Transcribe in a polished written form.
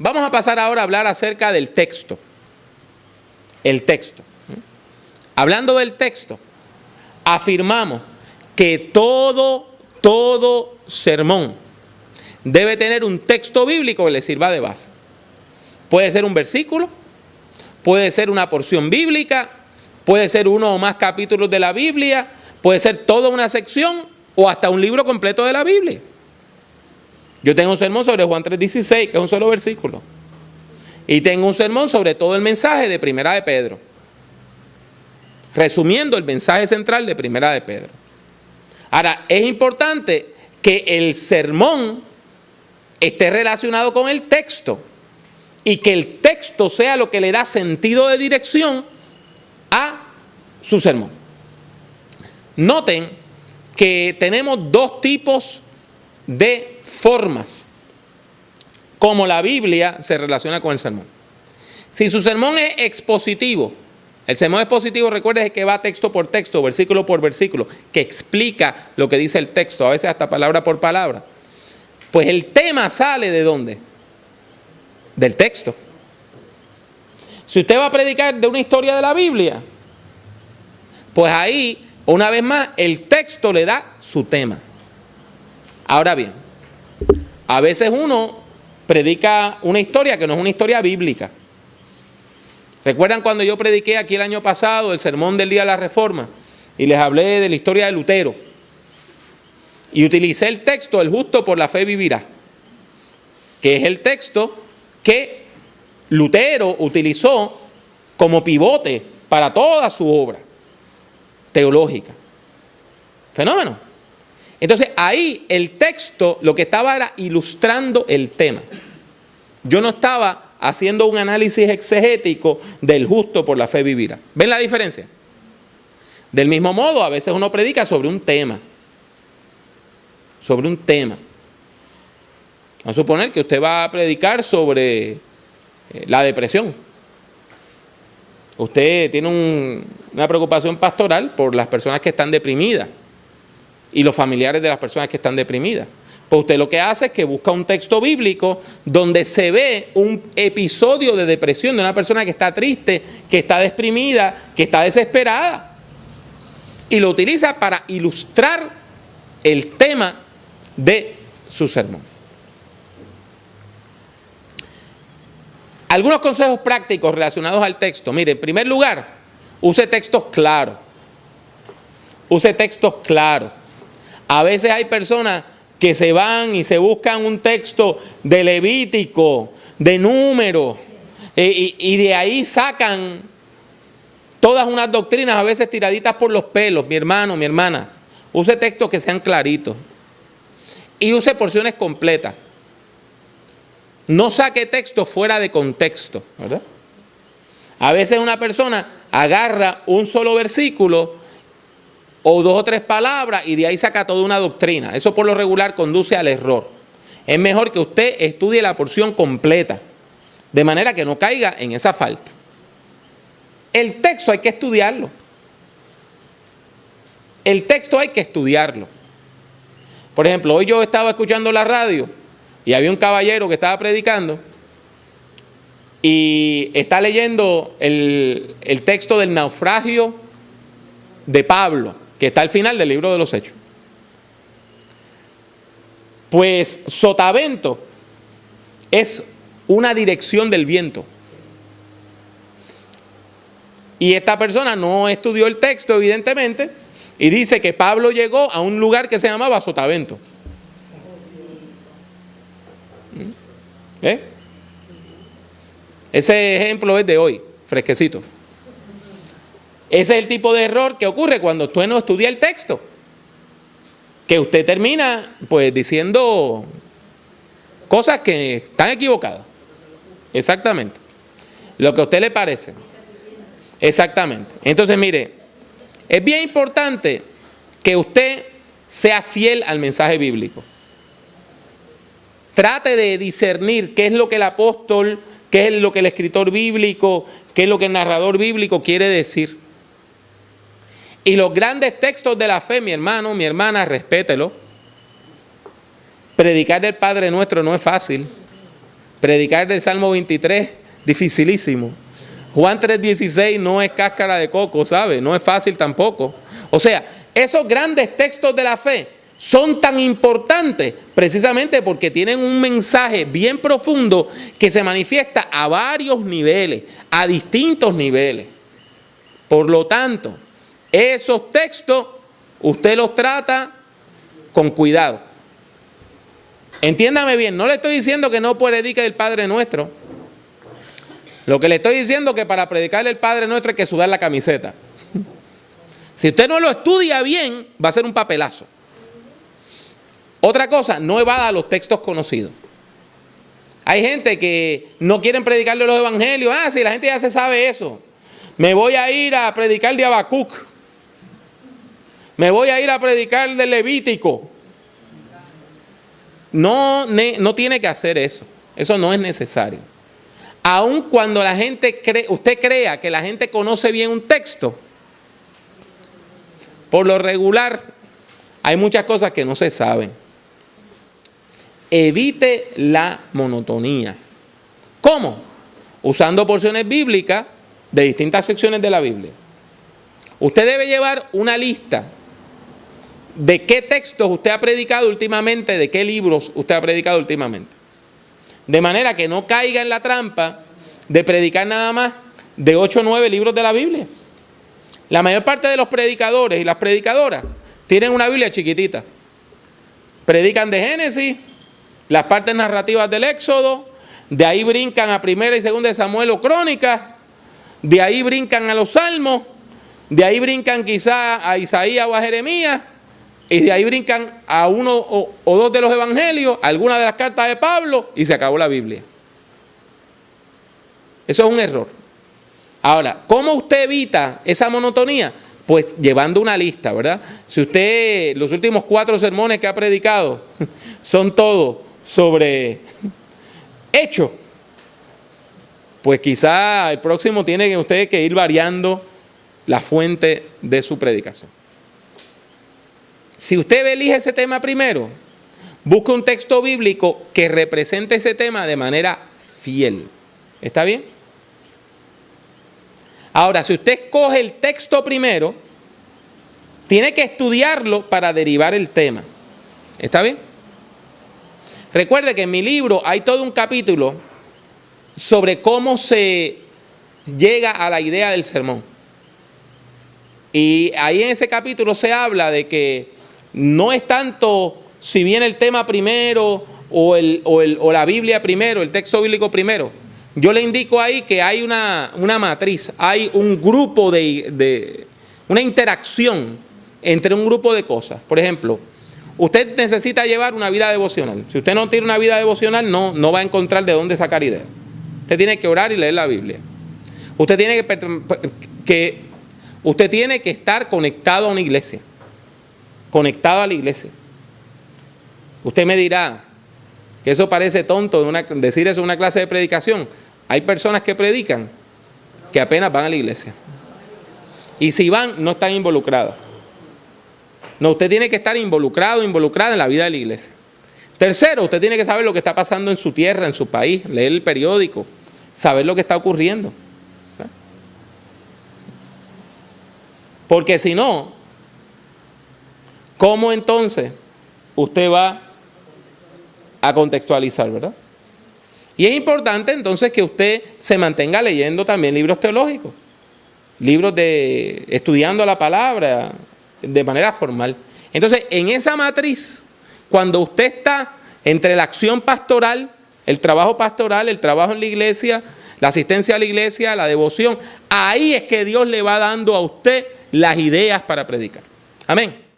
Vamos a pasar ahora a hablar acerca del texto. El texto. Hablando del texto, afirmamos que todo sermón debe tener un texto bíblico que le sirva de base. Puede ser un versículo, puede ser una porción bíblica, puede ser uno o más capítulos de la Biblia, puede ser toda una sección o hasta un libro completo de la Biblia. Yo tengo un sermón sobre Juan 3:16, que es un solo versículo. Y tengo un sermón sobre todo el mensaje de Primera de Pedro. Resumiendo el mensaje central de Primera de Pedro. Ahora, es importante que el sermón esté relacionado con el texto y que el texto sea lo que le da sentido de dirección a su sermón. Noten que tenemos dos tipos de formas como la Biblia se relaciona con el sermón. Si su sermón es expositivo, el sermón expositivo, recuerden, es que va texto por texto, versículo por versículo, que explica lo que dice el texto, a veces hasta palabra por palabra. Pues el tema sale ¿de dónde? Del texto. Si usted va a predicar de una historia de la Biblia, pues ahí, una vez más, el texto le da su tema. Ahora bien, a veces uno predica una historia que no es una historia bíblica. ¿Recuerdan cuando yo prediqué aquí el año pasado el sermón del Día de la Reforma? Y les hablé de la historia de Lutero. Y utilicé el texto, el justo por la fe vivirá. Que es el texto que Lutero utilizó como pivote para toda su obra teológica. Fenómeno. Entonces ahí el texto lo que estaba era ilustrando el tema. Yo no estaba haciendo un análisis exegético del justo por la fe vivirá. ¿Ven la diferencia? Del mismo modo, a veces uno predica sobre un tema. Sobre un tema. Vamos a suponer que usted va a predicar sobre la depresión. Usted tiene una preocupación pastoral por las personas que están deprimidas y los familiares de las personas que están deprimidas. Pues usted lo que hace es que busca un texto bíblico donde se ve un episodio de depresión de una persona que está triste, que está deprimida, que está desesperada. Y lo utiliza para ilustrar el tema de su sermón. Algunos consejos prácticos relacionados al texto. Mire, en primer lugar, use textos claros. Use textos claros. A veces hay personas que se van y se buscan un texto de Levítico, de Números, y de ahí sacan todas unas doctrinas, a veces tiraditas por los pelos. Mi hermano, mi hermana, use textos que sean claritos y use porciones completas. No saque textos fuera de contexto, ¿verdad? A veces una persona agarra un solo versículo o dos o tres palabras y de ahí saca toda una doctrina. Eso por lo regular conduce al error. Es mejor que usted estudie la porción completa, de manera que no caiga en esa falta. El texto hay que estudiarlo. El texto hay que estudiarlo. Por ejemplo, hoy yo estaba escuchando la radio y había un caballero que estaba predicando y está leyendo el texto del naufragio de Pablo, que está al final del libro de los Hechos. Pues sotavento es una dirección del viento. Y esta persona no estudió el texto, evidentemente, y dice que Pablo llegó a un lugar que se llamaba Sotavento. ¿Eh? Ese ejemplo es de hoy, fresquecito. Ese es el tipo de error que ocurre cuando usted no estudia el texto. Que usted termina pues diciendo cosas que están equivocadas. Exactamente. Lo que a usted le parece. Exactamente. Entonces mire, es bien importante que usted sea fiel al mensaje bíblico. Trate de discernir qué es lo que el apóstol, qué es lo que el escritor bíblico, qué es lo que el narrador bíblico quiere decir. Y los grandes textos de la fe, mi hermano, mi hermana, respételo. Predicar el Padre Nuestro no es fácil. Predicar del Salmo 23, dificilísimo. Juan 3:16 no es cáscara de coco, ¿sabe? No es fácil tampoco. O sea, esos grandes textos de la fe son tan importantes precisamente porque tienen un mensaje bien profundo que se manifiesta a varios niveles, a distintos niveles. Por lo tanto, esos textos usted los trata con cuidado. Entiéndame bien, no le estoy diciendo que no predique el Padre Nuestro. Lo que le estoy diciendo es que para predicar el Padre Nuestro hay que sudar la camiseta. Si usted no lo estudia bien, va a ser un papelazo. Otra cosa, no evada los textos conocidos. Hay gente que no quieren predicarle los evangelios. Ah, sí, la gente ya se sabe eso. Me voy a ir a predicar de Habacuc. Me voy a ir a predicar de Levítico. No tiene que hacer eso. Eso no es necesario. Aun cuando la gente usted crea que la gente conoce bien un texto, por lo regular hay muchas cosas que no se saben. Evite la monotonía. ¿Cómo? Usando porciones bíblicas de distintas secciones de la Biblia. Usted debe llevar una lista de qué textos usted ha predicado últimamente, de qué libros usted ha predicado últimamente. De manera que no caiga en la trampa de predicar nada más de 8 o 9 libros de la Biblia. La mayor parte de los predicadores y las predicadoras tienen una Biblia chiquitita. Predican de Génesis, las partes narrativas del Éxodo, de ahí brincan a 1 y 2 de Samuel o Crónicas, de ahí brincan a los Salmos, de ahí brincan quizá a Isaías o a Jeremías, y de ahí brincan a 1 o 2 de los evangelios, algunas de las cartas de Pablo, y se acabó la Biblia. Eso es un error. Ahora, ¿cómo usted evita esa monotonía? Pues llevando una lista, ¿verdad? Si usted, los últimos 4 sermones que ha predicado son todos sobre hechos, pues quizá el próximo tiene usted que ir variando la fuente de su predicación. Si usted elige ese tema primero, busque un texto bíblico que represente ese tema de manera fiel. ¿Está bien? Ahora, si usted escoge el texto primero, tiene que estudiarlo para derivar el tema. ¿Está bien? Recuerde que en mi libro hay todo un capítulo sobre cómo se llega a la idea del sermón. Y ahí en ese capítulo se habla de que no es tanto si viene el tema primero o la Biblia primero, el texto bíblico primero. Yo le indico ahí que hay una matriz, hay un grupo una interacción entre un grupo de cosas. Por ejemplo, usted necesita llevar una vida devocional. Si usted no tiene una vida devocional, no va a encontrar de dónde sacar ideas. Usted tiene que orar y leer la Biblia. Usted tiene que estar conectado a una iglesia. Conectado a la iglesia. Usted me dirá que eso parece tonto decir eso en una clase de predicación. Hay personas que predican que apenas van a la iglesia. Y si van, no están involucradas. No, usted tiene que estar involucrada en la vida de la iglesia. Tercero, usted tiene que saber lo que está pasando en su tierra, en su país, leer el periódico, saber lo que está ocurriendo. Porque si no, ¿cómo entonces usted va a contextualizar, verdad? Y es importante entonces que usted se mantenga leyendo también libros teológicos, libros estudiando la palabra de manera formal. Entonces, en esa matriz, cuando usted está entre la acción pastoral, el trabajo en la iglesia, la asistencia a la iglesia, la devoción, ahí es que Dios le va dando a usted las ideas para predicar. Amén.